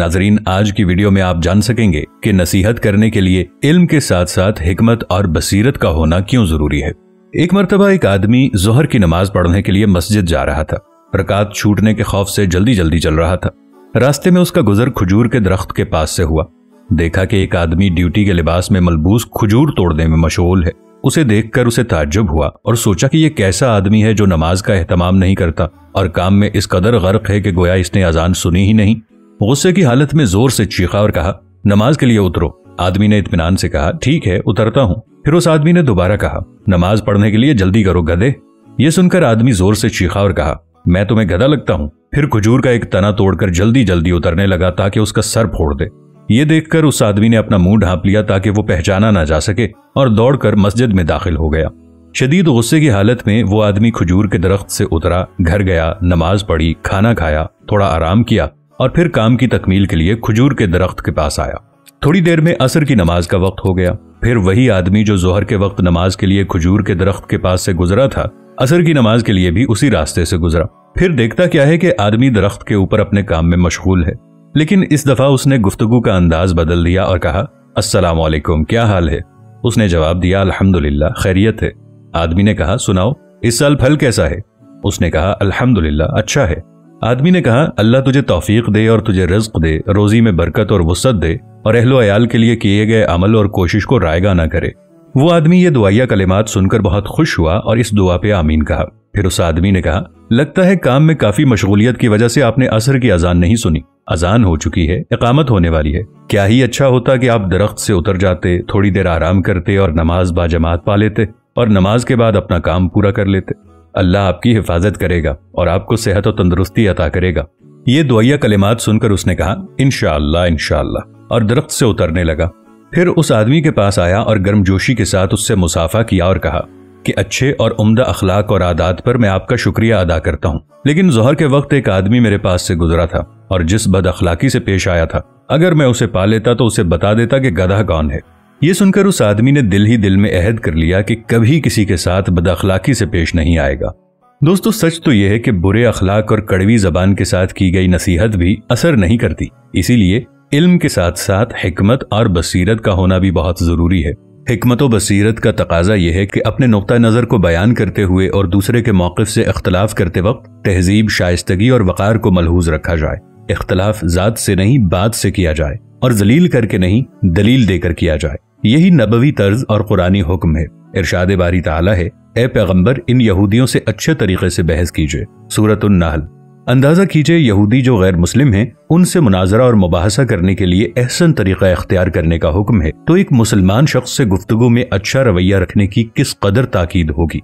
नाजरीन, आज की वीडियो में आप जान सकेंगे कि नसीहत करने के लिए इल्म के साथ साथ हिकमत और बसीरत का होना क्यों जरूरी है। एक मर्तबा एक आदमी ज़ोहर की नमाज पढ़ने के लिए मस्जिद जा रहा था। रकात छूटने के खौफ से जल्दी जल्दी चल रहा था। रास्ते में उसका गुजर खजूर के दरख्त के पास से हुआ। देखा कि एक आदमी ड्यूटी के लिबास में मलबूस खजूर तोड़ने में मशगूल है। उसे देखकर उसे ताज्जुब हुआ और सोचा कि यह कैसा आदमी है जो नमाज का एहतमाम नहीं करता और काम में इस कदर गर्क है कि गोया इसने अजान सुनी ही नहीं। गुस्से की हालत में जोर से चीखा और कहा, नमाज के लिए उतरो। आदमी ने इत्मीनान से कहा, ठीक है, उतरता हूं। फिर उस आदमी ने दोबारा कहा, नमाज पढ़ने के लिए जल्दी करो गधे। ये सुनकर आदमी जोर से चीखा और कहा, मैं तुम्हें गधा लगता हूं। फिर खजूर का एक तना तोड़कर जल्दी जल्दी उतरने लगा ताकि उसका सर फोड़ दे। ये देखकर उस आदमी ने अपना मुंह ढांप लिया ताकि वो पहचाना ना जा सके और दौड़कर मस्जिद में दाखिल हो गया। शदीद गुस्से की हालत में वो आदमी खजूर के दरख्त से उतरा, घर गया, नमाज पढ़ी, खाना खाया, थोड़ा आराम किया और फिर काम की तकमील के लिए खजूर के दरख्त के पास आया। थोड़ी देर में असर की नमाज का वक्त हो गया। फिर वही आदमी जो जोहर के वक्त नमाज के लिए खजूर के दरख्त के पास से गुजरा था, असर की नमाज के लिए भी उसी रास्ते से गुजरा। फिर देखता क्या है कि आदमी दरख्त के ऊपर अपने काम में मशगूल है, लेकिन इस दफा उसने गुफ्तगू का अंदाज बदल दिया और कहा, अस्सलाम वालेकुम, क्या हाल है? उसने जवाब दिया, अल्हम्दुलिल्लाह, खैरियत है। आदमी ने कहा, सुनाओ, इस साल फल कैसा है? उसने कहा, अल्हम्दुलिल्लाह, अच्छा है। आदमी ने कहा, अल्लाह तुझे तौफीक दे और तुझे रिज़्क दे, रोजी में बरकत और वुसअत दे और अहलो अयाल के लिए किए गए अमल और कोशिश को रायगा ना करे। वो आदमी ये दुआया कलिमात सुनकर बहुत खुश हुआ और इस दुआ पे आमीन कहा। फिर उस आदमी ने कहा, लगता है काम में काफी मशगूलियत की वजह से आपने असर की अजान नहीं सुनी। अजान हो चुकी है, इकामत होने वाली है। क्या ही अच्छा होता कि आप दरख्त से उतर जाते, थोड़ी देर आराम करते और नमाज बाजमात पा लेते और नमाज के बाद अपना काम पूरा कर लेते। अल्लाह आपकी हिफाजत करेगा और आपको सेहत और तंदुरुस्ती अता करेगा। ये दुआया कलिमात सुनकर उसने कहा, इंशाअल्लाह इंशाअल्लाह, और दरख्त से उतरने लगा। फिर उस आदमी के पास आया और गर्मजोशी के साथ उससे मुसाफा किया और कहा कि अच्छे और उम्दा अखलाक और आदात पर मैं आपका शुक्रिया अदा करता हूँ, लेकिन ज़ोहर के वक्त एक आदमी मेरे पास से गुजरा था और जिस बद अखलाकी से पेश आया था, अगर मैं उसे पा लेता तो उसे बता देता कि गधा कौन है। ये सुनकर उस आदमी ने दिल ही दिल में अहद कर लिया कि कभी किसी के साथ बद अखलाकी से पेश नहीं आएगा। दोस्तों, सच तो यह है कि बुरे अखलाक और कड़वी जबान के साथ की गई नसीहत भी असर नहीं करती। इसीलिए इल्म के साथ साथ हिकमत और बसीरत का होना भी बहुत जरूरी है। हिकमत और बसीरत का तकाजा यह है कि अपने नुक्ता नज़र को बयान करते हुए और दूसरे के मौक़िफ़ से इख्तलाफ करते वक्त तहजीब, शाइस्तगी और वक़ार को मलहूज रखा जाए। इख्तलाफ ज़ात से नहीं, बात से किया जाए और जलील करके नहीं, दलील देकर किया जाए। यही नबवी तर्ज और कुरानी हुक्म है। इरशाद बारी ताला है, ए पैगंबर, इन यहूदियों से अच्छे तरीके से बहस कीजिए। सूरतुन नहल। अंदाजा कीजिए, यहूदी जो गैर मुस्लिम हैं, उनसे मुनाजरा और मुबाहसा करने के लिए एहसन तरीका इख्तियार करने का हुक्म है, तो एक मुसलमान शख्स से गुफ्तगू में अच्छा रवैया रखने की किस कदर ताकीद होगी।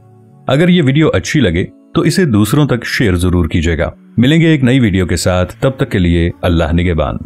अगर ये वीडियो अच्छी लगे तो इसे दूसरों तक शेयर जरूर कीजिएगा। मिलेंगे एक नई वीडियो के साथ, तब तक के लिए अल्लाह निगहबान।